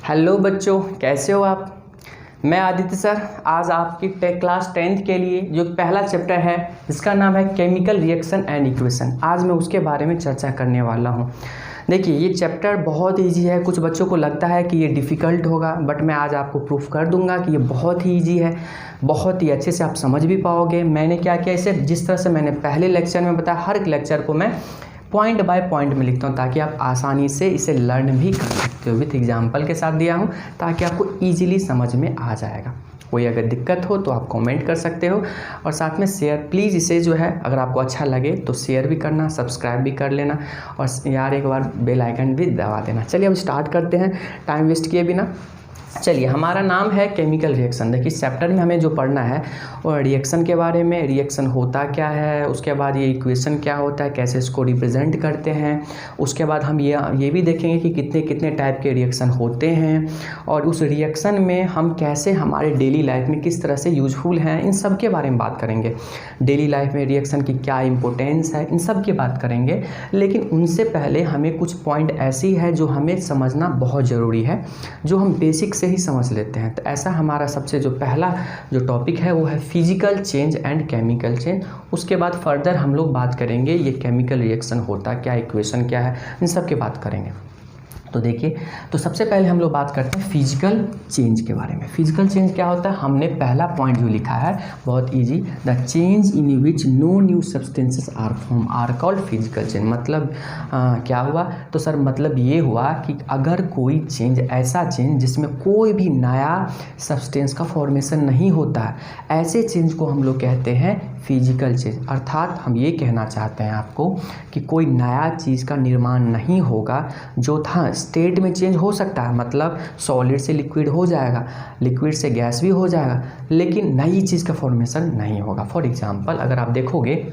Hello बच्चों, कैसे हो आप। मैं आदित्य सर आज आपकी क्लास 10th के लिए जो पहला चैप्टर है जिसका नाम है केमिकल रिएक्शन एंड इक्वेशन, आज मैं उसके बारे में चर्चा करने वाला हूँ। देखिए ये चैप्टर बहुत ईजी है। कुछ बच्चों को लगता है कि ये डिफ़िकल्ट होगा, बट मैं आज आपको प्रूफ कर दूंगा कि ये बहुत ही ईजी है, बहुत ही अच्छे से आप समझ भी पाओगे। मैंने क्या किया, इसे जिस तरह से मैंने पहले लेक्चर में बताया, हर एक लेक्चर को मैं पॉइंट बाय पॉइंट में लिखता हूँ ताकि आप आसानी से इसे लर्न भी कर सकते हो। विथ एग्जाम्पल के साथ दिया हूँ ताकि आपको ईजिली समझ में आ जाएगा। कोई अगर दिक्कत हो तो आप कमेंट कर सकते हो और साथ में शेयर प्लीज़, इसे जो है अगर आपको अच्छा लगे तो शेयर भी करना, सब्सक्राइब भी कर लेना और यार एक बार बेल आइकन भी दबा देना। चलिए अब स्टार्ट करते हैं टाइम वेस्ट किए बिना। चलिए, हमारा नाम है केमिकल रिएक्शन। देखिए इस चैप्टर में हमें जो पढ़ना है और रिएक्शन के बारे में, रिएक्शन होता क्या है, उसके बाद ये इक्वेशन क्या होता है, कैसे इसको रिप्रेजेंट करते हैं, उसके बाद हम ये भी देखेंगे कि कितने कितने टाइप के रिएक्शन होते हैं और उस रिएक्शन में हम कैसे हमारे डेली लाइफ में किस तरह से यूजफुल हैं, इन सब के बारे में बात करेंगे। डेली लाइफ में रिएक्शन की क्या इंपॉर्टेंस है, इन सब की बात करेंगे। लेकिन उनसे पहले हमें कुछ पॉइंट ऐसी है जो हमें समझना बहुत ज़रूरी है, जो हम बेसिक से ही समझ लेते हैं। तो ऐसा हमारा सबसे जो पहला जो टॉपिक है वो है physical change and chemical change. उसके बाद फर्दर हम लोग बात करेंगे ये केमिकल रिएक्शन होता क्या, इक्वेशन क्या है, इन सब की बात करेंगे। तो देखिए, तो सबसे पहले हम लोग बात करते हैं फिजिकल चेंज के बारे में। फिजिकल चेंज क्या होता है, हमने पहला पॉइंट जो लिखा है बहुत easy, the change in which no new substances are form are called physical change. मतलब क्या हुआ, तो सर मतलब ये हुआ कि अगर कोई चेंज, ऐसा चेंज जिसमें कोई भी नया सब्सटेंस का फॉर्मेशन नहीं होता है, ऐसे चेंज को हम लोग कहते हैं फिजिकल चेंज। अर्थात हम ये कहना चाहते हैं आपको कि कोई नया चीज़ का निर्माण नहीं होगा, जो था स्टेट में चेंज हो सकता है, मतलब सॉलिड से लिक्विड हो जाएगा, लिक्विड से गैस भी हो जाएगा, लेकिन नई चीज़ का फॉर्मेशन नहीं होगा। फॉर एग्जांपल अगर आप देखोगे,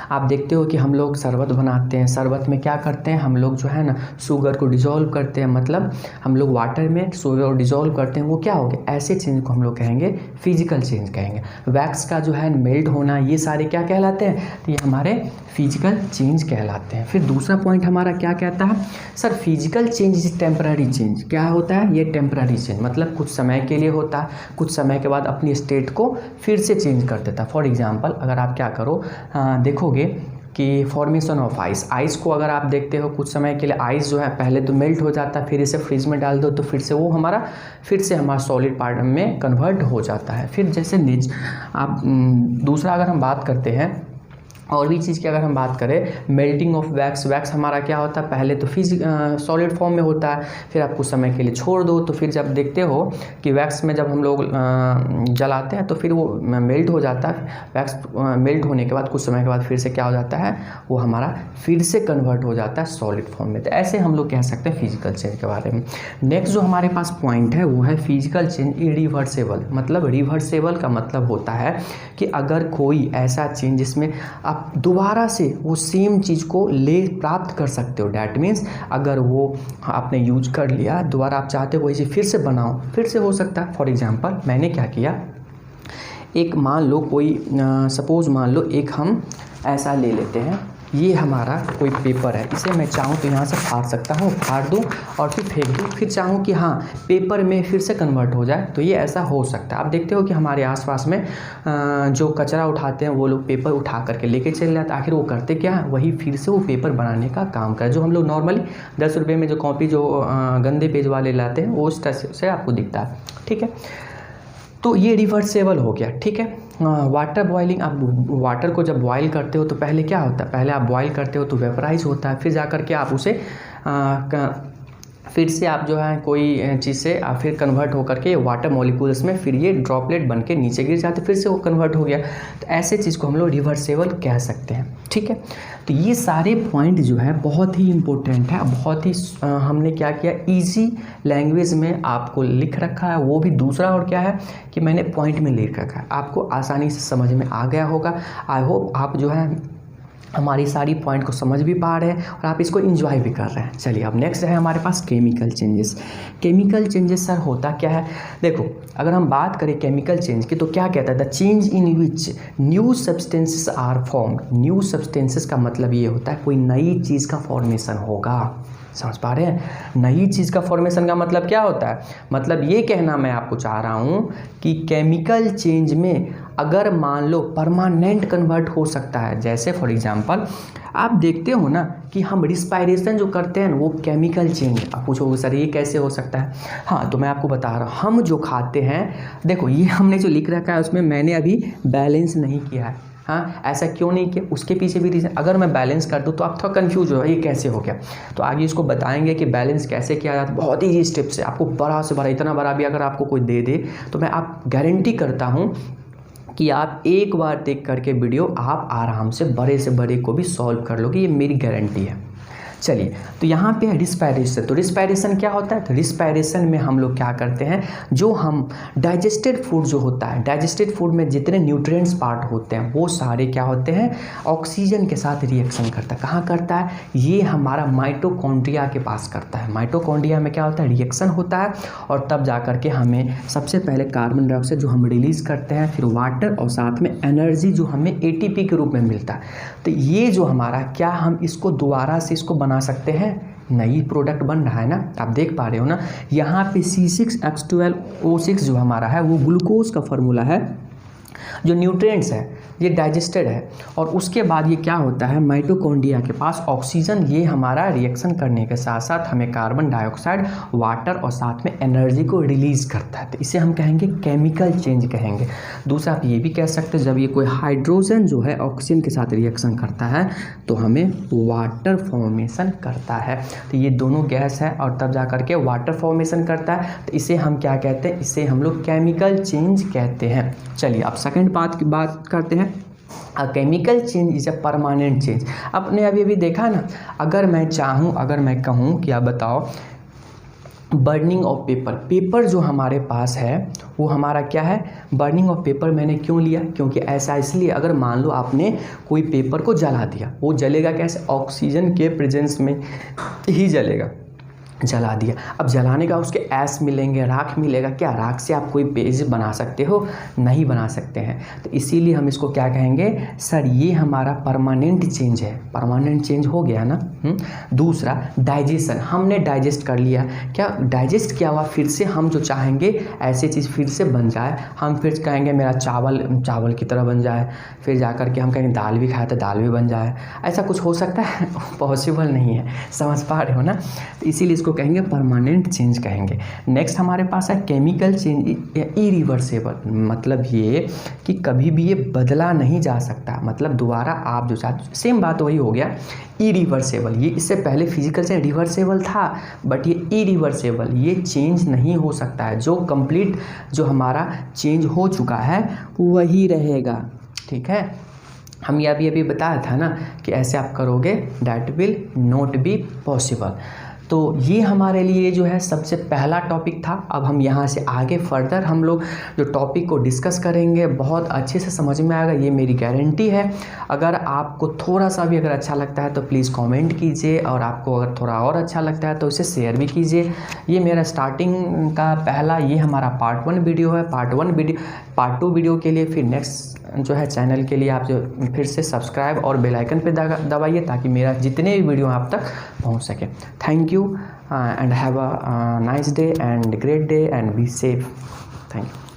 आप देखते हो कि हम लोग शरबत बनाते हैं, शरबत में क्या करते हैं हम लोग, जो है ना, शुगर को डिज़ोल्व करते हैं, मतलब हम लोग वाटर में शुगर को डिज़ोल्व करते हैं, वो क्या हो गया, ऐसे चेंज को हम लोग कहेंगे फिजिकल चेंज कहेंगे। वैक्स का जो है मेल्ट होना, ये सारे क्या कहलाते हैं, तो ये हमारे फिजिकल चेंज कहलाते हैं। फिर दूसरा पॉइंट हमारा क्या कहता है, sir physical change is temporary change. क्या होता है, ये टेम्पररी चेंज, मतलब कुछ समय के लिए होता है, कुछ समय के बाद अपनी स्टेट को फिर से चेंज कर देता है। फॉर एग्जांपल अगर आप क्या करो, देखोगे कि फॉर्मेशन ऑफ आइस, आइस को अगर आप देखते हो कुछ समय के लिए आइस जो है पहले तो मेल्ट हो जाता है, फिर इसे फ्रीज में डाल दो तो फिर से वो हमारा सॉलिड पार्ट में कन्वर्ट हो जाता है। फिर जैसे आप दूसरा अगर हम बात करते हैं और भी चीज़ की अगर हम बात करें, मेल्टिंग ऑफ वैक्स, वैक्स हमारा क्या होता है, पहले तो सॉलिड फॉर्म में होता है, फिर आप कुछ समय के लिए छोड़ दो तो फिर जब देखते हो कि वैक्स में जब हम लोग जलाते हैं तो फिर वो मेल्ट हो जाता है। वैक्स मेल्ट होने के बाद कुछ समय के बाद फिर से क्या हो जाता है, वो हमारा फिर से कन्वर्ट हो जाता है सॉलिड फॉर्म में। तो ऐसे हम लोग कह सकते हैं फिजिकल चेंज के बारे में। नेक्स्ट जो हमारे पास पॉइंट है वो है फिजिकल चेंज इरिवर्सेबल। मतलब रिवर्सेबल का मतलब होता है कि अगर कोई ऐसा चेंज जिसमें आप दोबारा से वो सेम चीज़ को प्राप्त कर सकते हो, डैट मीन्स अगर वो आपने यूज कर लिया, दोबारा आप चाहते हो इसे फिर से बनाओ, फिर से हो सकता है। फॉर एग्जांपल मैंने क्या किया, एक मान लो कोई सपोज मान लो एक हम ऐसा ले लेते हैं, ये हमारा कोई पेपर है, इसे मैं चाहूँ तो यहाँ से फाड़ सकता हूँ, फाड़ दूँ और फिर फेंक दूँ, फिर चाहूँ कि हाँ पेपर में फिर से कन्वर्ट हो जाए, तो ये ऐसा हो सकता है। आप देखते हो कि हमारे आसपास में जो कचरा उठाते हैं वो लोग पेपर उठा करके लेके चले जाते हैं, आखिर वो करते क्या है, वही फिर से वो पेपर बनाने का काम करे। जो हम लोग नॉर्मली 10 रुपये में जो कॉपी जो गंदे पेज वाले लाते हैं वो उस तरह से आपको दिखता है, ठीक है। तो ये रिवर्सेबल हो गया, ठीक है। वाटर बॉइलिंग, आप वाटर को जब बॉयल करते हो तो पहले क्या होता है, पहले आप बॉयल करते हो तो वेपराइज होता है, फिर जाकर के आप उसे फिर से आप जो है कोई चीज़ से फिर कन्वर्ट होकर के वाटर मॉलिक्यूल्स में फिर ये ड्रॉपलेट बन के नीचे गिर जाते, फिर से वो कन्वर्ट हो गया। तो ऐसे चीज़ को हम लोग रिवर्सेबल कह सकते हैं, ठीक है। तो ये सारे पॉइंट जो है बहुत ही इम्पोर्टेंट है, बहुत ही हमने क्या किया, इजी लैंग्वेज में आपको लिख रखा है। वो भी दूसरा और क्या है कि मैंने पॉइंट में लिख रखा है, आपको आसानी से समझ में आ गया होगा। आई होप आप जो है हमारी सारी पॉइंट को समझ भी पा रहे हैं और आप इसको एंजॉय भी कर रहे हैं। चलिए अब नेक्स्ट है हमारे पास chemical changes. Chemical changes sir होता क्या है, देखो अगर हम बात करें केमिकल चेंज की तो क्या कहता है, the change in which new substances are formed. New substances का मतलब ये होता है कोई नई चीज़ का फॉर्मेशन होगा, समझ पा रहे हैं? नई चीज़ का फॉर्मेशन का मतलब क्या होता है? मतलब ये कहना मैं आपको चाह रहा हूँ कि केमिकल चेंज में अगर मान लो परमानेंट कन्वर्ट हो सकता है, जैसे फॉर एग्जांपल आप देखते हो ना कि हम रिस्पायरेशन जो करते हैं वो केमिकल चेंज। आप पूछोगे सर ये कैसे हो सकता है? हाँ, तो मैं आपको बता रहा हूँ। हम जो खाते हैं, देखो ये हमने जो लिख रखा है उसमें मैंने अभी बैलेंस नहीं किया है। हाँ, ऐसा क्यों नहीं किया, उसके पीछे भी रीज़न। अगर मैं बैलेंस कर दूँ तो आप थोड़ा कंफ्यूज हो, ये कैसे हो गया। तो आगे इसको बताएंगे कि बैलेंस कैसे किया जाता है। बहुत ईजी स्टेप्स है, आपको बड़ा से बड़ा, इतना बड़ा भी अगर आपको कोई दे दे तो मैं आप गारंटी करता हूँ कि आप एक बार देख करके वीडियो आप आराम से बड़े बड़े को भी सॉल्व कर लोगे, ये मेरी गारंटी है। चलिए, तो यहाँ पे है रिस्पायरेशन। तो रिस्पायरेशन क्या होता है? तो रिस्पायरेशन में हम लोग क्या करते हैं, जो हम डाइजेस्टेड फूड जो होता है, डाइजेस्टेड फूड में जितने न्यूट्रिएंट्स पार्ट होते हैं वो सारे क्या होते हैं, ऑक्सीजन के साथ रिएक्शन करता है। कहाँ करता है? ये हमारा माइटोकॉन्ड्रिया के पास करता है। माइटोकॉन्ड्रिया में क्या होता है, रिएक्शन होता है और तब जा कर के हमें सबसे पहले कार्बन डाइऑक्साइड जो हम रिलीज़ करते हैं, फिर वाटर और साथ में एनर्जी जो हमें ATP के रूप में मिलता है। तो ये जो हमारा, क्या हम इसको दोबारा से इसको बना सकते हैं? नई प्रोडक्ट बन रहा है ना, आप देख पा रहे हो ना, यहाँ पे C6H12O6 जो हमारा है वो ग्लूकोज का फॉर्मूला है। जो न्यूट्रिएंट्स है ये डाइजेस्टेड है और उसके बाद ये क्या होता है, माइटोकॉन्ड्रिया के पास ऑक्सीजन, ये हमारा रिएक्शन करने के साथ साथ हमें कार्बन डाइऑक्साइड, वाटर और साथ में एनर्जी को रिलीज़ करता है। तो इसे हम कहेंगे केमिकल चेंज कहेंगे। दूसरा आप ये भी कह सकते हैं, जब ये कोई हाइड्रोजन जो है ऑक्सीजन के साथ रिएक्शन करता है तो हमें वाटर फॉर्मेशन करता है। तो ये दोनों गैस है और तब जा करके वाटर फॉर्मेशन करता है। तो इसे हम क्या कहते हैं, इसे हम लोग केमिकल चेंज कहते हैं। चलिए अब सेकेंड पार्ट की बात करते हैं। A chemical change is a permanent change. आपने अभी देखा ना, अगर मैं चाहूँ, अगर मैं कहूँ कि आप बताओ बर्निंग ऑफ पेपर, पेपर जो हमारे पास है वो हमारा क्या है, बर्निंग ऑफ पेपर मैंने क्यों लिया, क्योंकि ऐसा इसलिए, अगर मान लो आपने कोई पेपर को जला दिया, वो जलेगा कैसे, ऑक्सीजन के प्रेजेंस में ही जलेगा। जला दिया, अब जलाने का उसके ऐश मिलेंगे, राख मिलेगा, क्या राख से आप कोई पेज बना सकते हो? नहीं बना सकते हैं। तो इसीलिए हम इसको क्या कहेंगे, सर ये हमारा परमानेंट चेंज है। परमानेंट चेंज हो गया ना। दूसरा डाइजेशन, हमने डाइजेस्ट कर लिया, क्या डाइजेस्ट किया हुआ फिर से हम जो चाहेंगे ऐसी चीज़ फिर से बन जाए, हम फिर कहेंगे मेरा चावल की तरह बन जाए, फिर जा कर के हम कहेंगे दाल भी खाए तो दाल भी बन जाए। ऐसा कुछ हो सकता है? पॉसिबल नहीं है, समझ पा रहे हो ना। तो इसीलिए इसको कहेंगे परमानेंट चेंज कहेंगे। नेक्स्ट हमारे पास है केमिकल चेंज इरिवर्सेबल, मतलब ये कि कभी भी ये बदला नहीं जा सकता, मतलब दोबारा आप जो चाहते, सेम बात वही हो गया। इरिवर्सेबल, ये इससे पहले फिजिकल से रिवर्सेबल था, बट ये इरिवर्सेबल, ये चेंज नहीं हो सकता है। जो कंप्लीट जो हमारा चेंज हो चुका है वही रहेगा, ठीक है। हम ये अभी बताया था ना कि ऐसे आप करोगे that will not be possible. तो ये हमारे लिए जो है सबसे पहला टॉपिक था। अब हम यहाँ से आगे फर्दर हम लोग जो टॉपिक को डिस्कस करेंगे बहुत अच्छे से समझ में आएगा, ये मेरी गारंटी है। अगर आपको थोड़ा सा भी अगर अच्छा लगता है तो प्लीज़ कमेंट कीजिए, और आपको अगर थोड़ा और अच्छा लगता है तो इसे शेयर भी कीजिए। ये मेरा स्टार्टिंग का पहला, ये हमारा पार्ट 1 वीडियो है। पार्ट 2 वीडियो के लिए फिर नेक्स्ट जो है चैनल के लिए आप जो फिर से सब्सक्राइब और बेल आइकन पे दबाइए, ताकि मेरा जितने भी वीडियो आप तक पहुंच सके। Thank you and have a nice day and great day and be safe. Thank you.